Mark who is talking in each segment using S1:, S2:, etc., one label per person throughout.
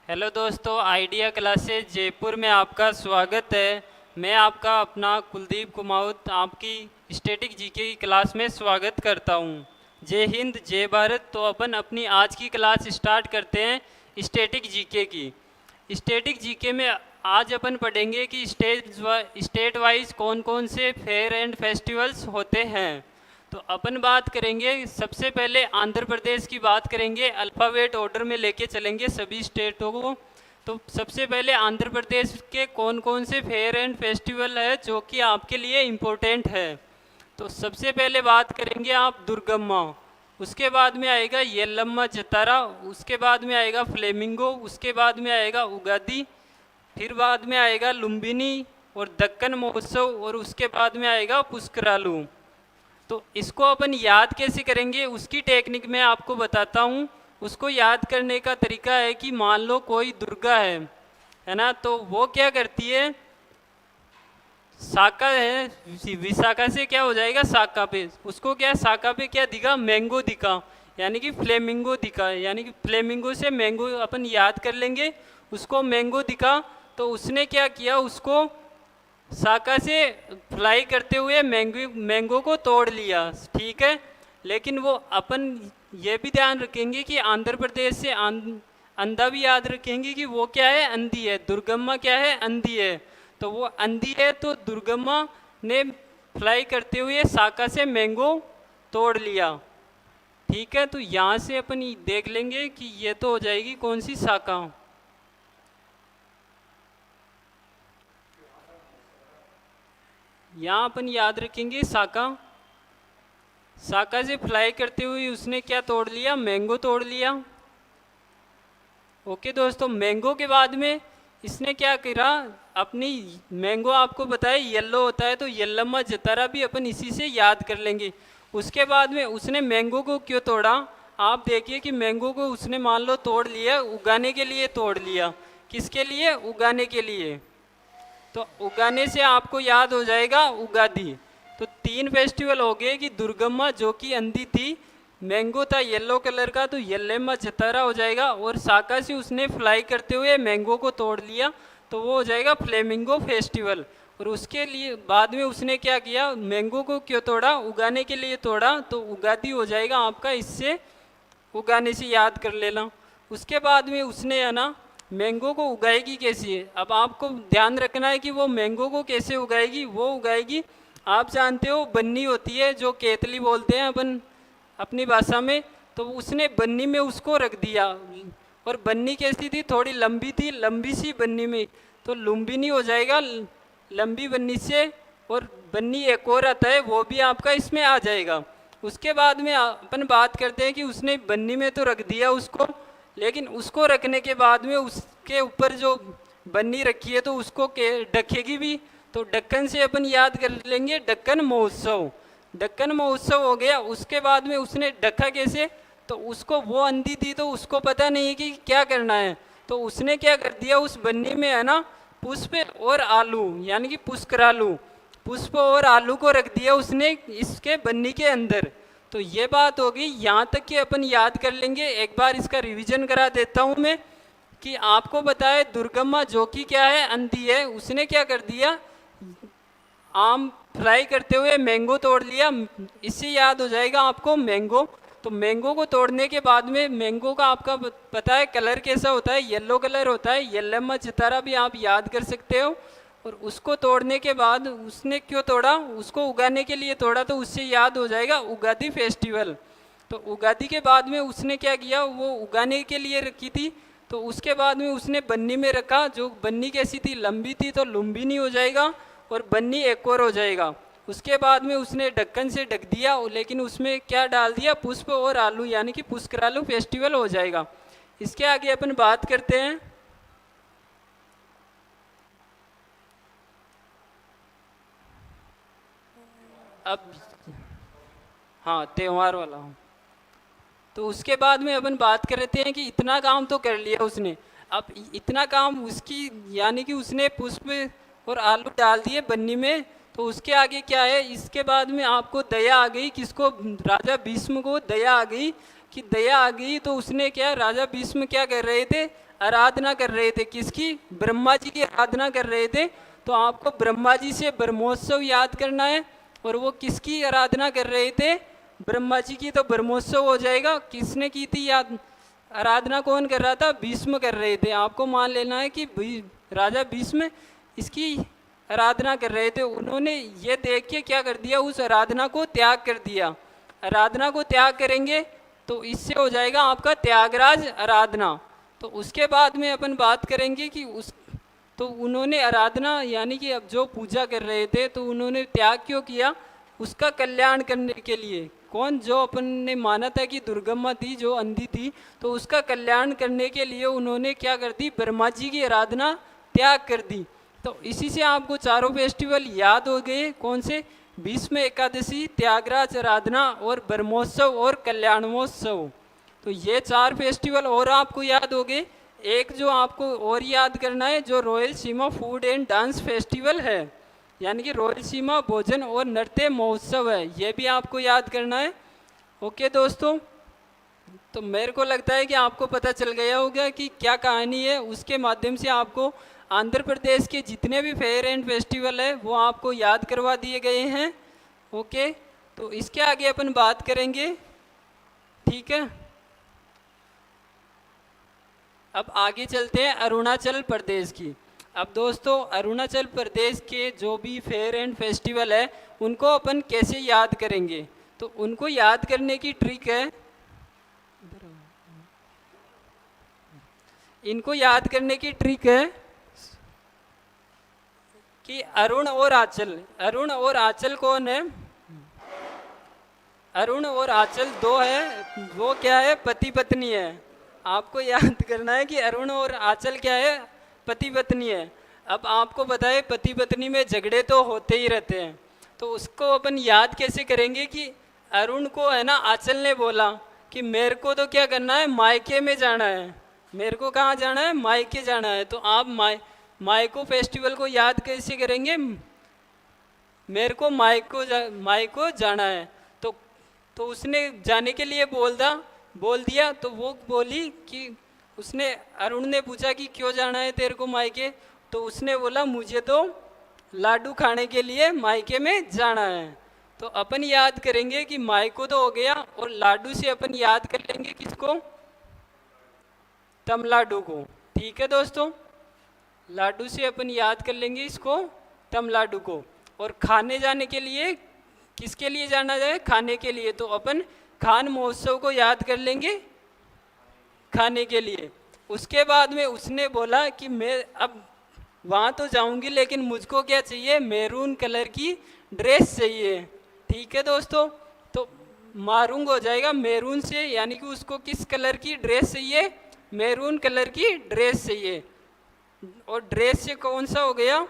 S1: Hello दोस्तों, idea classes Jaipur में आपका स्वागत है। मैं आपका अपना कुलदीप कुमाऊत आपकी स्टैटिक जीके की क्लास में स्वागत करता हूं। जय हिंद, जय भारत। तो अपन अपनी आज की क्लास स्टार्ट करते हैं स्टैटिक जीके की। स्टैटिक जीके में आज अपन पढ़ेंगे कि स्टेट वाइज कौन कौन से फेयर एंड फेस्टिवल्स होते हैं। तो अपन बात करेंगे, सबसे पहले आंध्र प्रदेश की बात करेंगे, अल्फ़ाबेट ऑर्डर में लेके चलेंगे सभी स्टेटों को। तो सबसे पहले आंध्र प्रदेश के कौन कौन से फेयर एंड फेस्टिवल है जो कि आपके लिए इम्पोर्टेंट है। तो सबसे पहले बात करेंगे आप दुर्गम्मा, उसके बाद में आएगा येल्लम्मा जतारा, उसके बाद में आएगा फ्लेमिंगो, उसके बाद में आएगा उगादी, फिर बाद में आएगा लुम्बिनी और दक्कन महोत्सव, और उसके बाद में आएगा पुष्करालू। तो इसको अपन याद कैसे करेंगे उसकी टेक्निक मैं आपको बताता हूँ। उसको याद करने का तरीका है कि मान लो कोई दुर्गा है ना, तो वो क्या करती है, साका है, विशाखा से क्या हो जाएगा साका पे, उसको क्या साका पे क्या दिखा, मैंगो दिखा, यानी कि फ्लेमिंगो दिखा, यानी कि फ्लेमिंगो से मैंगो अपन याद कर लेंगे, उसको मैंगो दिखा। तो उसने क्या किया, उसको शाखा से फ्लाई करते हुए मैंगो को तोड़ लिया, ठीक है। लेकिन वो अपन ये भी ध्यान रखेंगे कि आंध्र प्रदेश से अंधा भी याद रखेंगे कि वो क्या है, अंधी है। दुर्गम्मा क्या है, अंधी है। तो वो अंधी है, तो दुर्गम्मा ने फ्लाई करते हुए शाखा से मैंगो तोड़ लिया, ठीक है। तो यहाँ से अपन देख लेंगे कि ये तो हो जाएगी कौन सी शाखा। यहाँ अपन याद रखेंगे शाखा, शाखा से फ्लाई करते हुए उसने क्या तोड़ लिया, मैंगो तोड़ लिया। ओके दोस्तों, मैंगो के बाद में इसने क्या करा, अपनी मैंगो आपको बताया येलो होता है, तो येल्लम्मा जतारा भी अपन इसी से याद कर लेंगे। उसके बाद में उसने मैंगो को क्यों तोड़ा, आप देखिए कि मैंगो को उसने मान लो तोड़ लिया, उगाने के लिए तोड़ लिया। किसके लिए, उगाने के लिए। तो उगाने से आपको याद हो जाएगा उगादी। तो तीन फेस्टिवल हो गए कि दुर्गम्मा जो कि अंधी थी, मैंगो था येलो कलर का तो येल्लेम्मा जतारा हो जाएगा, और साका से उसने फ्लाई करते हुए मैंगो को तोड़ लिया, तो वो हो जाएगा फ्लेमिंगो फेस्टिवल। और उसके लिए बाद में उसने क्या किया, मैंगो को क्यों तोड़ा, उगाने के लिए तोड़ा, तो उगादी हो जाएगा आपका, इससे उगाने से याद कर लेना। उसके बाद में उसने है ना मैंगो को उगाएगी कैसे है, अब आपको ध्यान रखना है कि वो मैंगो को कैसे उगाएगी। वो उगाएगी, आप जानते हो बन्नी होती है जो केतली बोलते हैं अपन अपनी भाषा में, तो उसने बन्नी में उसको रख दिया। और बन्नी कैसी थी, थोड़ी लंबी थी, लंबी सी बन्नी में, तो लुम्बिनी हो जाएगा लंबी बन्नी से। और बन्नी एक और आता है, वो भी आपका इसमें आ जाएगा। उसके बाद में अपन बात करते हैं कि उसने बन्नी में तो रख दिया उसको, लेकिन उसको रखने के बाद में उसके ऊपर जो बन्नी रखी है तो उसको ढकेगी भी। तो ढक्कन से अपन याद कर लेंगे ढक्कन महोत्सव। ढक्कन महोत्सव हो गया। उसके बाद में उसने ढका कैसे, तो उसको, वो अंधी थी तो उसको पता नहीं है कि क्या करना है, तो उसने क्या कर दिया, उस बन्नी में है ना पुष्प और आलू, यानी कि पुष्करालू, पुष्प और आलू को रख दिया उसने इसके बन्नी के अंदर। तो ये बात होगी, यहाँ तक कि अपन याद कर लेंगे। एक बार इसका रिवीजन करा देता हूँ मैं, कि आपको बताए दुर्गम्मा जो कि क्या है, अंधी है, उसने क्या कर दिया, आम फ्राई करते हुए मैंगो तोड़ लिया। इससे याद हो जाएगा आपको मैंगो। तो मैंगो को तोड़ने के बाद में मैंगो का आपका पता है कलर कैसा होता है, येलो कलर होता है, येल्लम्मा जतारा भी आप याद कर सकते हो। और उसको तोड़ने के बाद उसने क्यों तोड़ा, उसको उगाने के लिए तोड़ा, तो उससे याद हो जाएगा उगादी फेस्टिवल। तो उगादी के बाद में उसने क्या किया, वो उगाने के लिए रखी थी, तो उसके बाद में उसने बन्नी में रखा। जो बन्नी कैसी थी, लंबी थी, तो लुम्बिनी हो जाएगा, और बन्नी एक और हो जाएगा। उसके बाद में उसने ढक्कन से ढक दिया, लेकिन उसमें क्या डाल दिया, पुष्प और आलू, यानी कि पुष्करालू फेस्टिवल हो जाएगा। इसके आगे अपन बात करते हैं, अब हाँ त्योहार वाला हूँ। तो उसके बाद में अपन बात कर रहे हैं कि इतना काम तो कर लिया उसने। अब इतना काम उसकी, यानी कि उसने पुष्प और आलू डाल दिए बन्नी में, तो उसके आगे क्या है, इसके बाद में आपको दया आ गई, किसको, राजा भीष्म को दया आ गई। कि दया आ गई तो उसने क्या, राजा भीष्म क्या कर रहे थे, आराधना कर रहे थे, किसकी? ब्रह्मा जी की आराधना कर रहे थे। तो आपको ब्रह्मा जी से ब्रह्मोत्सव याद करना है। और वो किसकी आराधना कर रहे थे? ब्रह्मा जी की। तो ब्रह्मोत्सव हो जाएगा। किसने की थी याद? आराधना कौन कर रहा था? भीष्म कर रहे थे। आपको मान लेना है कि राजा भीष्म इसकी आराधना कर रहे थे। उन्होंने ये देख के क्या कर दिया? उस आराधना को त्याग कर दिया। आराधना को त्याग करेंगे तो इससे हो जाएगा आपका त्यागराज आराधना। तो उसके बाद में अपन बात करेंगे कि तो उन्होंने आराधना यानी कि अब जो पूजा कर रहे थे तो उन्होंने त्याग क्यों किया? उसका कल्याण करने के लिए। कौन? जो अपन ने माना था कि दुर्गम्मा थी, जो अंधी थी, तो उसका कल्याण करने के लिए उन्होंने क्या कर दी? ब्रह्मा जी की आराधना त्याग कर दी। तो इसी से आपको चारों फेस्टिवल याद हो गए। कौन से? भीष्म एकादशी, त्यागराज आराधना और ब्रह्मोत्सव और कल्याणमोत्सव। तो ये 4 फेस्टिवल और आपको याद हो गए। एक जो आपको और याद करना है, जो royal Seema food and dance festival है, यानी कि रॉयल सीमा भोजन और नृत्य महोत्सव है, ये भी आपको याद करना है। ओके दोस्तों, तो मेरे को लगता है कि आपको पता चल गया होगा कि क्या कहानी है। उसके माध्यम से आपको आंध्र प्रदेश के जितने भी फेयर एंड फेस्टिवल है वो आपको याद करवा दिए गए हैं। ओके, तो इसके आगे अपन बात करेंगे। ठीक है, अब आगे चलते हैं अरुणाचल प्रदेश की। अब दोस्तों, अरुणाचल प्रदेश के जो भी फेयर एंड फेस्टिवल है उनको अपन कैसे याद करेंगे? तो उनको याद करने की ट्रिक है, इनको याद करने की ट्रिक है कि अरुण और आंचल। अरुण और आंचल कौन है? अरुण और आंचल दो है। वो क्या है? पति पत्नी है। आपको याद करना है कि अरुण और आंचल क्या है? पति पत्नी है। अब आपको बताए पति पत्नी में झगड़े तो होते ही रहते हैं, तो उसको अपन याद कैसे करेंगे कि अरुण को है ना आंचल ने बोला कि मेरे को तो क्या करना है? मायके में जाना है। मेरे को कहाँ जाना है? मायके जाना है। तो आप मायको फेस्टिवल को याद कैसे करेंगे? मेरे को मायको जाना है। तो उसने जाने के लिए बोल दिया। तो वो बोली कि उसने अरुण ने पूछा कि क्यों जाना है तेरे को मायके? तो उसने बोला मुझे तो लाडू खाने के लिए मायके में जाना है। तो अपन याद करेंगे कि मायको तो हो गया, और लाडू से अपन याद कर लेंगे किसको? तमलाडू को। ठीक है दोस्तों, लाडू से अपन याद कर लेंगे इसको, तमलाडू को। और खाने जाने के लिए किसके लिए जाना जाए? खाने के लिए। तो अपन खान महोत्सव को याद कर लेंगे खाने के लिए। उसके बाद में उसने बोला कि मैं अब वहाँ तो जाऊंगी लेकिन मुझको क्या चाहिए? मैरून कलर की ड्रेस चाहिए। ठीक है दोस्तों, तो मारूंग हो जाएगा मैरून से, यानी कि उसको किस कलर की ड्रेस चाहिए? मैरून कलर की ड्रेस चाहिए। और ड्रेस से कौन सा हो गया?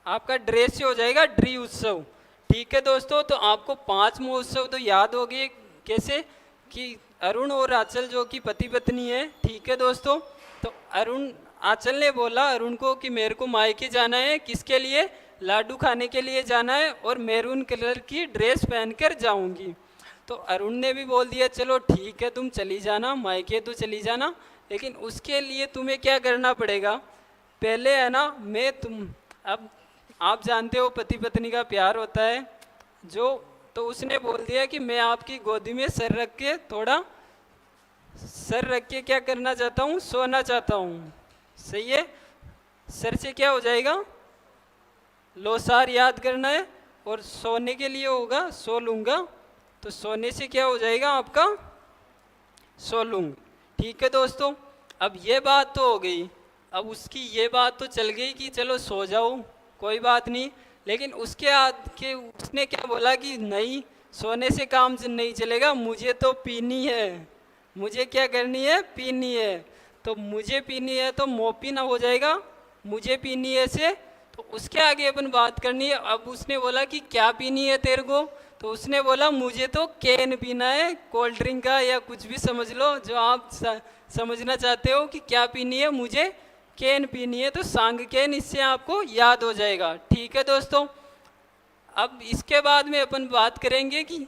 S1: आपका ड्रेस से हो जाएगा ड्री उत्सव। ठीक है दोस्तों, तो आपको 5 महोत्सव तो याद हो गए। कैसे? कि अरुण और आंचल जो कि पति पत्नी है। ठीक है दोस्तों, तो आंचल ने बोला अरुण को कि मेरे को मायके जाना है। किसके लिए? लाडू खाने के लिए जाना है, और मैरून कलर की ड्रेस पहनकर जाऊंगी। तो अरुण ने भी बोल दिया चलो ठीक है, तुम चली जाना मायके, तो चली जाना, लेकिन उसके लिए तुम्हें क्या करना पड़ेगा? पहले है ना अब आप जानते हो पति पत्नी का प्यार होता है जो, तो उसने बोल दिया कि मैं आपकी गोदी में सर रख के क्या करना चाहता हूँ? सोना चाहता हूँ। सही है, सर से क्या हो जाएगा? लोसार याद करना है, और सोने के लिए होगा सो लूँगा। तो सोने से क्या हो जाएगा आपका? सो लूँगा। ठीक है दोस्तों, अब ये बात तो हो गई। अब उसकी ये बात तो चल गई कि चलो सो जाओ, कोई बात नहीं। लेकिन उसने क्या बोला कि नहीं, सोने से काम नहीं चलेगा, मुझे तो पीनी है। मुझे क्या करनी है? पीनी है। तो मुझे पीनी है तो मोपी ना हो जाएगा, मुझे पीनी है से। तो उसके आगे अपन बात करनी है। अब उसने बोला कि क्या पीनी है तेरे को? तो उसने बोला मुझे तो कैन पीना है, कोल्ड ड्रिंक का या कुछ भी समझ लो जो आप समझना चाहते हो कि क्या पीनी है, मुझे कैन पीनी है। तो सांग कैन, इससे आपको याद हो जाएगा। ठीक है दोस्तों, अब इसके बाद में अपन बात करेंगे कि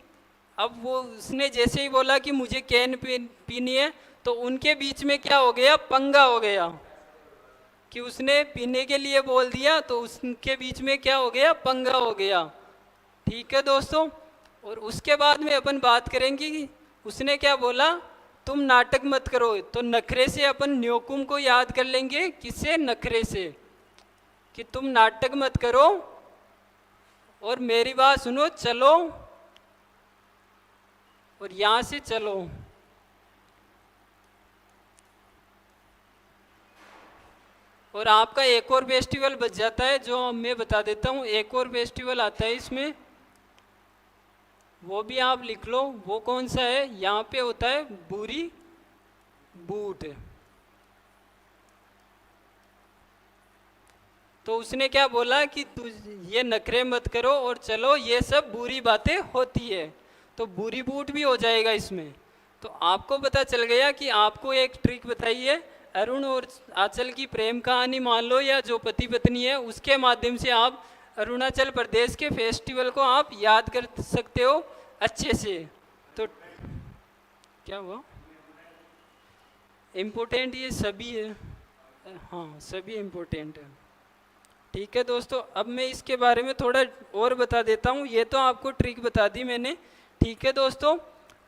S1: अब वो उसने जैसे ही बोला कि मुझे कैन पीनी है, तो उनके बीच में क्या हो गया, पंगा हो गया। कि उसने पीने के लिए बोल दिया तो उसके बीच में क्या हो गया, पंगा हो गया। ठीक है दोस्तों। और उसके बाद में अपन बात करेंगे कि उसने क्या बोला, तुम नाटक मत करो। तो नखरे से अपन न्योकुम को याद कर लेंगे, किससे, नखरे से, कि तुम नाटक मत करो और मेरी बात सुनो, चलो और यहाँ से चलो। और आपका एक और फेस्टिवल बच जाता है जो मैं बता देता हूँ। एक और फेस्टिवल आता है इसमें, वो भी आप लिख लो। वो कौन सा है, यहाँ पे होता है बुरी बूट। तो उसने क्या बोला कि तू ये नखरे मत करो और चलो, ये सब बुरी बातें होती है। तो बुरी बूट भी हो जाएगा इसमें। तो आपको पता चल गया कि आपको एक ट्रिक बताई है, अरुण और आंचल की प्रेम कहानी मान लो, या जो पति पत्नी है उसके माध्यम से आप अरुणाचल प्रदेश के फेस्टिवल को आप याद कर सकते हो अच्छे से। तो क्या हुआ, इम्पोर्टेंट ये सभी है, हाँ सभी इम्पोर्टेंट है। ठीक है दोस्तों, अब मैं इसके बारे में थोड़ा और बता देता हूँ। ये तो आपको ट्रिक बता दी मैंने। ठीक है दोस्तों,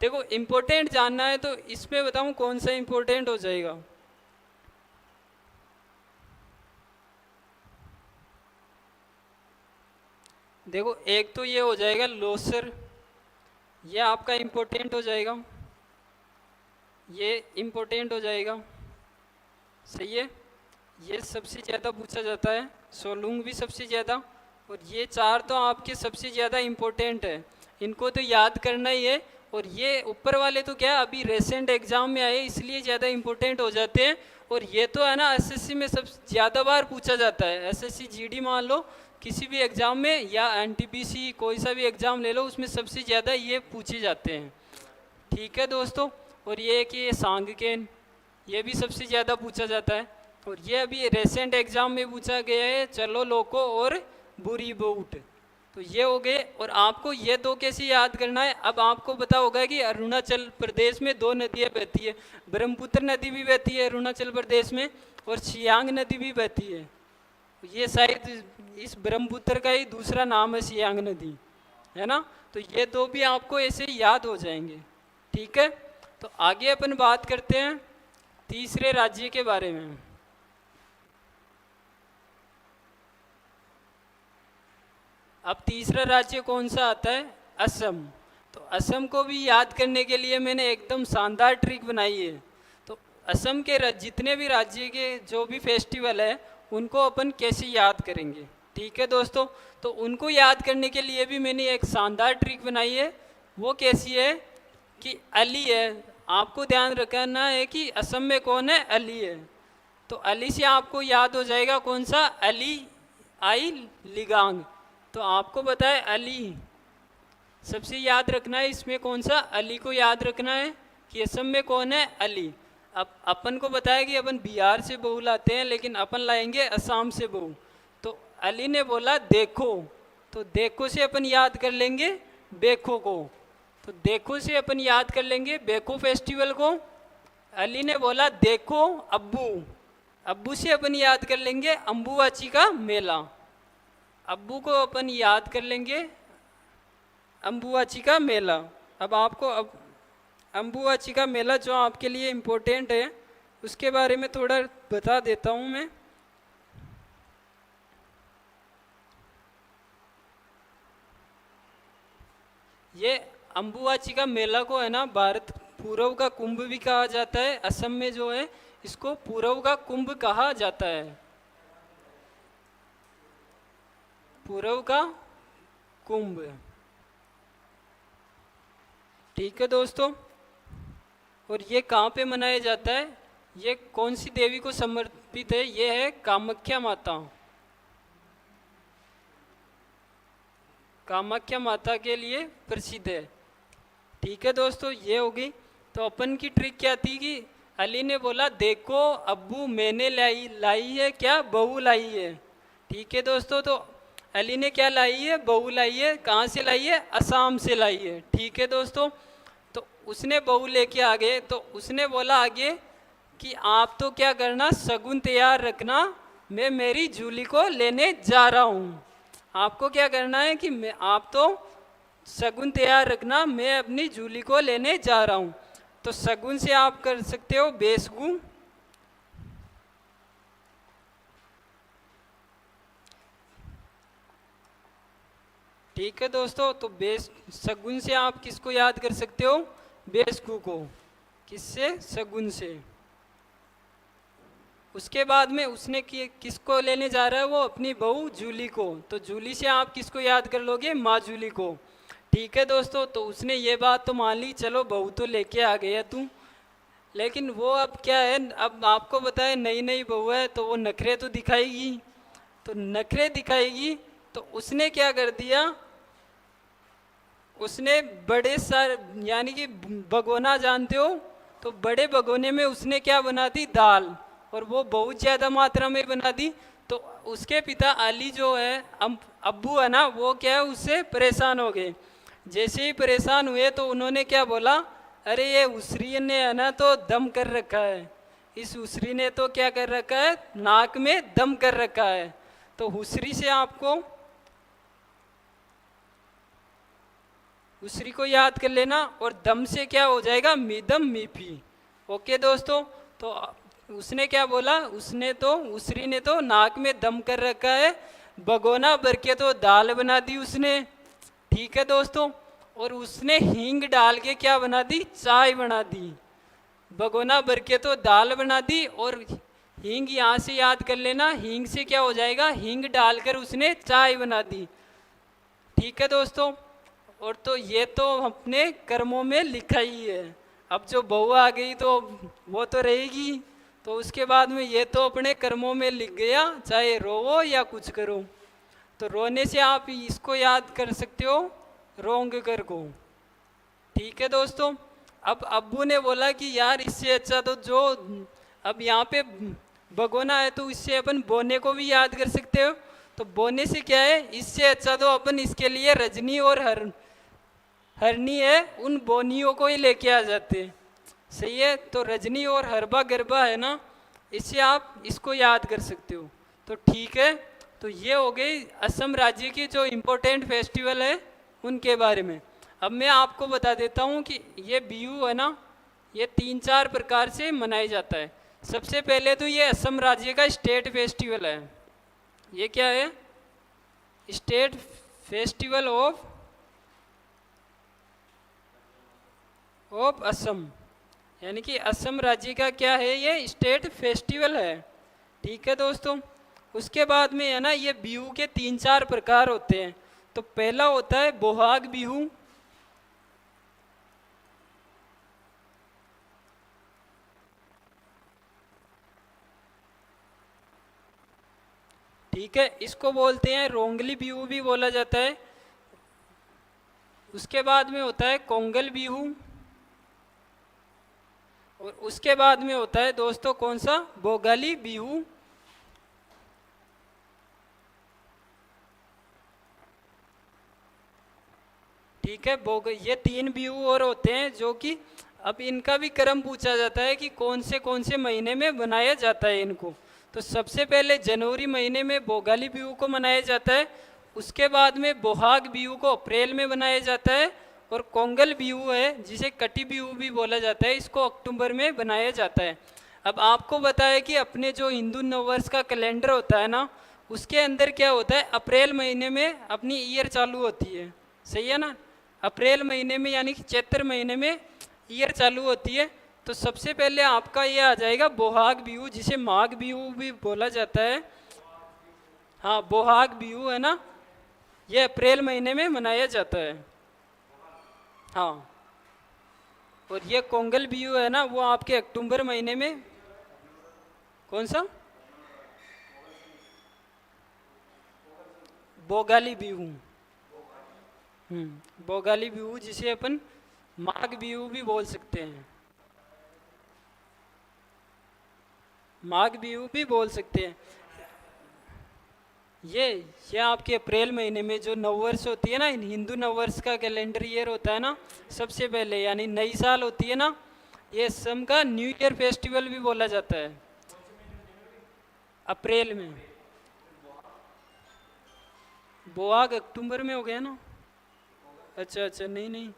S1: देखो इम्पोर्टेंट जानना है तो इसमें बताऊँ कौन सा इम्पोर्टेंट हो जाएगा। देखो एक तो ये हो जाएगा लोसर, ये आपका इम्पोर्टेंट हो जाएगा, ये इम्पोर्टेंट हो जाएगा, सही है। ये सबसे ज़्यादा पूछा जाता है, सोलुंग भी सबसे ज़्यादा, और ये चार तो आपके सबसे ज़्यादा इम्पोर्टेंट है, इनको तो याद करना ही है। और ये ऊपर वाले तो क्या अभी रेसेंट एग्जाम में आए इसलिए ज़्यादा इम्पोर्टेंट हो जाते हैं। और ये तो है ना एसएससी में सब ज़्यादा बार पूछा जाता है। एसएससी जीडी मान लो किसी भी एग्ज़ाम में, या एनटीपीसी कोई सा भी एग्ज़ाम ले लो, उसमें सबसे ज़्यादा ये पूछे जाते हैं। ठीक है दोस्तों। और ये कि ये सांगकेन, ये भी सबसे ज़्यादा पूछा जाता है। और ये अभी रेसेंट एग्जाम में पूछा गया है, चलो लोको और बुरी बूट। तो ये हो गए। और आपको ये दो कैसे याद करना है, अब आपको पता होगा कि अरुणाचल प्रदेश में दो नदियाँ बहती है, ब्रह्मपुत्र नदी भी बहती है अरुणाचल प्रदेश में, और सियांग नदी भी बहती है। ये शायद इस ब्रह्मपुत्र का ही दूसरा नाम है सियांग नदी, है ना। तो ये दो भी आपको ऐसे याद हो जाएंगे। ठीक है, तो आगे अपन बात करते हैं तीसरे राज्य के बारे में। अब तीसरा राज्य कौन सा आता है, असम। तो असम को भी याद करने के लिए मैंने एकदम शानदार ट्रिक बनाई है। तो असम के जितने भी राज्य के जो भी फेस्टिवल है उनको अपन कैसे याद करेंगे। ठीक है दोस्तों, तो उनको याद करने के लिए भी मैंने एक शानदार ट्रिक बनाई है। वो कैसी है कि अली है, आपको ध्यान रखना है कि असम में कौन है, अली है। तो अली से आपको याद हो जाएगा कौन सा, अली आई लिगांग। तो आपको पता है अली सबसे याद रखना है, इसमें कौन सा, अली को याद रखना है कि असम में कौन है, अली। अब अपन को बताया कि अपन बिहार से बहू लाते हैं, लेकिन अपन लाएंगे असम से बहू। तो अली ने बोला देखो, तो देखो से अपन याद कर लेंगे बेखो को। तो देखो से अपन याद कर लेंगे बेखो फेस्टिवल को। अली ने बोला देखो अब्बू, अब्बू से अपन याद कर लेंगे अम्बुवाची का मेला। अब्बू को अपन याद कर लेंगे अम्बुवाची का मेला। अब आपको अब अम्बुवाची का मेला जो आपके लिए इम्पोर्टेंट है उसके बारे में थोड़ा बता देता हूँ मैं। ये अम्बुवाची का मेला को है ना भारत पूर्व का कुंभ भी कहा जाता है। असम में जो है इसको पूर्व का कुंभ कहा जाता है, पूर्व का कुंभ। ठीक है दोस्तों, और ये कहाँ पे मनाया जाता है, ये कौन सी देवी को समर्पित है, ये है कामाख्या माता। कामाख्या माता के लिए प्रसिद्ध है। ठीक है दोस्तों, ये होगी। तो अपन की ट्रिक क्या थी कि अली ने बोला देखो अब्बू मैंने लाई है क्या, बहू लाई है। ठीक है दोस्तों, तो अली ने क्या लाई है, बहू लाई है। कहाँ से लाई है, असम से लाई है। ठीक है दोस्तों, तो उसने बहू लेके आ गए, तो उसने बोला आगे कि आप तो क्या करना, शगुन तैयार रखना, मैं मेरी जूली को लेने जा रहा हूँ। आपको क्या करना है कि आप तो शगुन तैयार रखना, मैं अपनी जूली को लेने जा रहा हूँ। तो शगुन से आप कर सकते हो बेशगु। ठीक है दोस्तों, तो शगुन से आप किसको याद कर सकते हो, बेशगु को। किससे, शगुन से। उसके बाद में उसने किसको लेने जा रहा है, वो अपनी बहू जूली को। तो जूली से आप किसको याद कर लोगे, माँ जूली को। ठीक है दोस्तों, तो उसने ये बात तो मान ली, चलो बहू तो लेके आ गया तू, लेकिन वो अब क्या है, अब आपको बताए नई नई बहू है तो वो नखरे तो दिखाएगी। तो नखरे दिखाएगी, तो उसने क्या कर दिया, उसने बड़े सारे, यानी कि भगोना जानते हो, तो बड़े भगोने में उसने क्या बना दी, दाल, और वो बहुत ज़्यादा मात्रा में बना दी। तो उसके पिता अली जो है, अब्बू है ना, वो क्या है, उससे परेशान हो गए। जैसे ही परेशान हुए तो उन्होंने क्या बोला, अरे ये उसरी ने है ना तो दम कर रखा है, इस उसरी ने तो क्या कर रखा है, नाक में दम कर रखा है। तो हुसरी से आपको उसरी को याद कर लेना, और दम से क्या हो जाएगा, मीदम मीफी। ओके दोस्तों, तो उसने क्या बोला, उसने तो उसरी ने तो नाक में दम कर रखा है, भगोना भर के तो दाल बना दी उसने। ठीक है दोस्तों, और उसने हींग डाल के क्या बना दी, चाय बना दी। भगोना भर के तो दाल बना दी, और हींग यहाँ से याद कर लेना, हींग से क्या हो जाएगा, हींग डालकर उसने चाय बना दी। ठीक है दोस्तों, और तो ये तो अपने कर्मों में लिखा ही है। अब जो बहू आ गई तो वो तो रहेगी, तो उसके बाद में ये तो अपने कर्मों में लिख गया, चाहे रोवो या कुछ करो। तो रोने से आप इसको याद कर सकते हो, रोंग कर को। ठीक है दोस्तों, अब अब्बू ने बोला कि यार इससे अच्छा तो जो अब यहाँ पे भगोना है, तो इससे अपन बोने को भी याद कर सकते हो। तो बोने से क्या है, इससे अच्छा तो अपन इसके लिए रजनी और हरनी है, उन बोनियों को ही लेके आ जाते। सही है, तो रजनी और हरबा गरबा है ना, इससे आप इसको याद कर सकते हो। तो ठीक है, तो ये हो गई असम राज्य की जो इम्पोर्टेंट फेस्टिवल है उनके बारे में। अब मैं आपको बता देता हूँ कि ये बिहू है ना, ये 3-4 प्रकार से मनाया जाता है। सबसे पहले तो ये असम राज्य का स्टेट फेस्टिवल है। ये क्या है, स्टेट फेस्टिवल ऑफ असम, यानी कि असम राज्य का क्या है, ये स्टेट फेस्टिवल है। ठीक है दोस्तों, उसके बाद में है ना, ये बिहू के 3-4 प्रकार होते हैं। तो पहला होता है बोहाग बिहू। ठीक है, इसको बोलते हैं रोंगली बिहू भी बोला जाता है। उसके बाद में होता है कोंगल बिहू, और उसके बाद में होता है दोस्तों कौन सा, बोगाली बिहू। ठीक है, ये 3 बिहू और होते हैं, जो कि अब इनका भी क्रम पूछा जाता है कि कौन से महीने में मनाया जाता है इनको। तो सबसे पहले जनवरी महीने में बोगाली बिहू को मनाया जाता है। उसके बाद में बोहाग बिहू को अप्रैल में मनाया जाता है, और कोंगल बिहू है जिसे कटी बिहू भी बोला जाता है, इसको अक्टूबर में बनाया जाता है। अब आपको बताया कि अपने जो हिंदू नववर्ष का कैलेंडर होता है ना, उसके अंदर क्या होता है, अप्रैल महीने में अपनी ईयर चालू होती है। सही है ना, अप्रैल महीने में यानी कि चैत्र महीने में ईयर चालू होती है। तो सबसे पहले आपका ये आ जाएगा बोहाग बिहू, जिसे माघ बिहू भी बोला जाता है। हाँ, बोहाग बिहू है ना, ये अप्रैल महीने में मनाया जाता है। हाँ, और ये कोंगल बिहू है ना, वो आपके अक्टूबर महीने में। कौन सा, बोगाली बिहू। बोगाली बिहू, जिसे अपन माघ बिहू भी बोल सकते हैं, माघ बिहू भी बोल सकते हैं। ये आपके अप्रैल महीने में जो नववर्ष होती है ना, हिंदू नववर्ष का कैलेंडर ईयर होता है ना, सबसे पहले यानी नई साल होती है ना, ये असम का न्यू ईयर फेस्टिवल भी बोला जाता है। अप्रैल में, बोआग अक्टूबर में हो गया ना। अच्छा अच्छा, नहीं नहीं,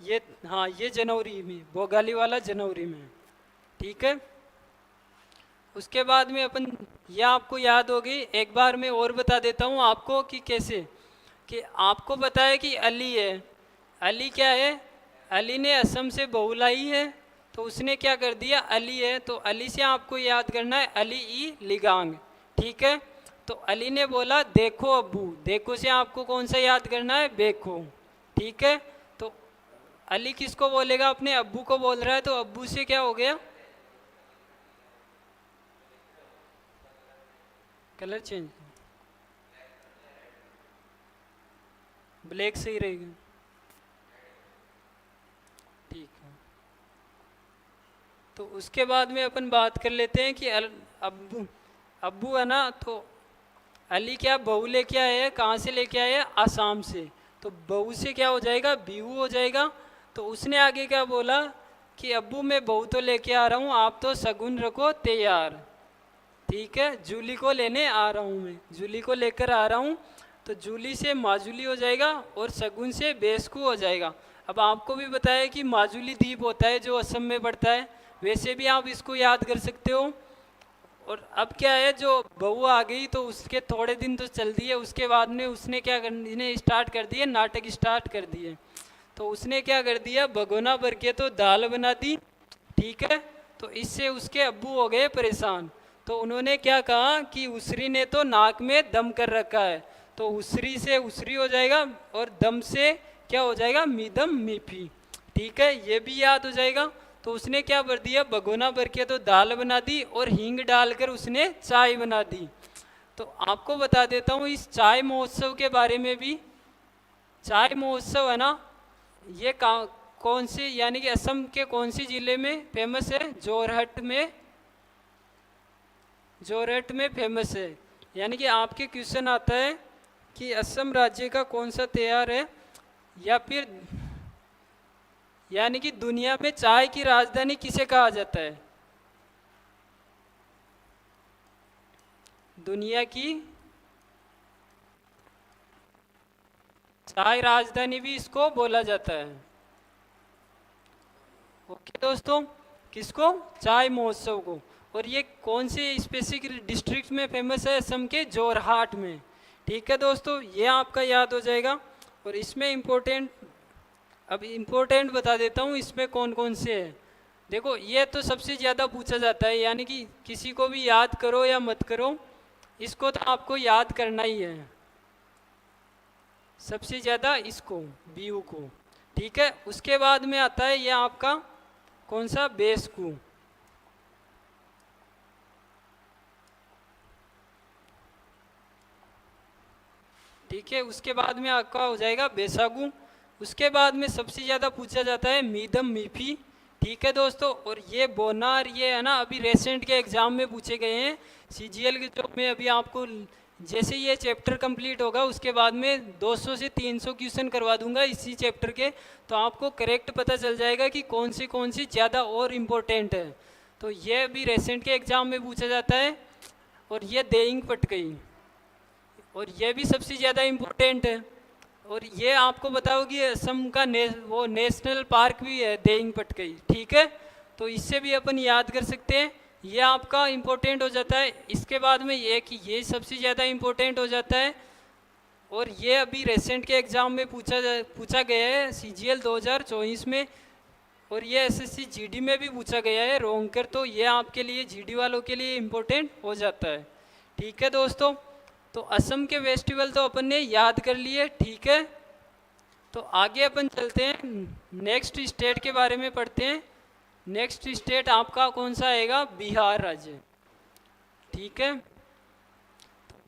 S1: ये हाँ ये जनवरी में, बोगाली वाला जनवरी में, ठीक है। उसके बाद में अपन, ये आपको याद होगी, एक बार मैं और बता देता हूँ आपको कि कैसे, कि आपको पता है कि अली है, अली क्या है, अली ने असम से बहू लाई है, तो उसने क्या कर दिया, अली है तो अली से आपको याद करना है अली ई लिगांग, ठीक है। तो अली ने बोला देखो अब्बू, देखो से आपको कौन सा याद करना है, बेखो, ठीक है। तो अली किसको बोलेगा, अपने अब्बू को बोल रहा है, तो अब्बू से क्या हो गया, कलर चेंज, ब्लैक सही रहेगा, ठीक है। तो उसके बाद में अपन बात कर लेते हैं कि अब्बू, अब्बू है ना, तो अली क्या बहू लेके आए हैं, कहाँ से लेके आए हैं, आसाम से, तो बहू से क्या हो जाएगा, बीहू हो जाएगा। तो उसने आगे क्या बोला कि अब्बू मैं बहू तो लेके आ रहा हूँ, आप तो शगुन रखो तैयार, ठीक है, जूली को लेने आ रहा हूँ, मैं जूली को लेकर आ रहा हूँ। तो जूली से माजुली हो जाएगा और शगुन से बेसकू हो जाएगा। अब आपको भी बताया कि माजुली द्वीप होता है जो असम में पड़ता है, वैसे भी आप इसको याद कर सकते हो। और अब क्या है, जो बहू आ गई तो उसके थोड़े दिन तो चल दिए, उसके बाद में उसने क्या करने स्टार्ट कर दिए, नाटक स्टार्ट कर दिए। तो उसने क्या कर दिया, भगोना भर के तो दाल बना दी, ठीक है। तो इससे उसके अब्बू हो गए परेशान, तो उन्होंने क्या कहा कि उसरी ने तो नाक में दम कर रखा है, तो उसरी से उसरी हो जाएगा और दम से क्या हो जाएगा, मीदम मीफी, ठीक है, ये भी याद हो जाएगा। तो उसने क्या भर दिया, भगोना भर के तो दाल बना दी और हींग डालकर उसने चाय बना दी। तो आपको बता देता हूँ इस चाय महोत्सव के बारे में भी। चाय महोत्सव है ना, ये कौन से यानी कि असम के कौन सी जिले में फेमस है, जोरहट में, जोरहट में फेमस है। यानी कि आपके क्वेश्चन आता है कि असम राज्य का कौन सा त्योहार है, या फिर यानी कि दुनिया में चाय की राजधानी किसे कहा जाता है, दुनिया की चाय राजधानी भी इसको बोला जाता है। ओके दोस्तों, किसको, चाय महोत्सव को। और ये कौन से स्पेसिफिक डिस्ट्रिक्ट में फेमस है, असम के जोरहाट में, ठीक है दोस्तों, ये आपका याद हो जाएगा। और इसमें इम्पोर्टेंट, अब इम्पोर्टेंट बता देता हूँ इसमें कौन कौन से है। देखो ये तो सबसे ज़्यादा पूछा जाता है, यानी कि किसी को भी याद करो या मत करो, इसको तो आपको याद करना ही है सबसे ज़्यादा, इसको बीहू को, ठीक है। उसके बाद में आता है ये आपका कौन सा, बेसकू, ठीक है। उसके बाद में आपका हो जाएगा बैसागू। उसके बाद में सबसे ज़्यादा पूछा जाता है मीदम मीफी, ठीक है दोस्तों। और ये बोनार, ये है ना अभी रेसेंट के एग्ज़ाम में पूछे गए हैं, सीजीएल के जो मैं अभी आपको, जैसे ये चैप्टर कंप्लीट होगा उसके बाद में 200 से 300 क्वेश्चन करवा दूंगा इसी चैप्टर के, तो आपको करेक्ट पता चल जाएगा कि कौन सी ज़्यादा और इम्पोर्टेंट है। तो ये अभी रेसेंट के एग्ज़ाम में पूछा जाता है। और ये देइंग पटकई, और ये भी सबसे ज़्यादा इम्पोर्टेंट है। और ये आपको बताओगी असम का वो नेशनल पार्क भी है देइंग पटकई, ठीक है। तो इससे भी अपन याद कर सकते हैं, ये आपका इम्पोर्टेंट हो जाता है। इसके बाद में ये कि ये सबसे ज़्यादा इम्पोर्टेंट हो जाता है। और ये अभी रेसेंट के एग्ज़ाम में पूछा गया है सीजीएल 2024 में, और ये एसएससी जीडी में भी पूछा गया है रोंगकर, तो ये आपके लिए जीडी वालों के लिए इम्पोर्टेंट हो जाता है, ठीक है दोस्तों। तो असम के फेस्टिवल तो अपन ने याद कर लिए, ठीक है। तो आगे अपन चलते हैं, नेक्स्ट स्टेट के बारे में पढ़ते हैं। नेक्स्ट स्टेट आपका कौन सा आएगा, बिहार राज्य, ठीक है।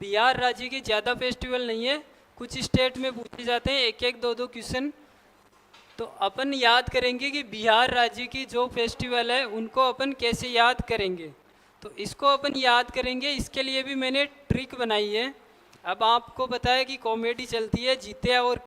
S1: बिहार राज्य के ज़्यादा फेस्टिवल नहीं है, कुछ स्टेट में पूछे जाते हैं एक एक दो दो क्वेश्चन। तो अपन याद करेंगे कि बिहार राज्य की जो फेस्टिवल है उनको अपन कैसे याद करेंगे। तो इसको अपन याद करेंगे, इसके लिए भी मैंने ट्रिक बनाई है। अब आपको बताया कि कॉमेडी चलती है जीते और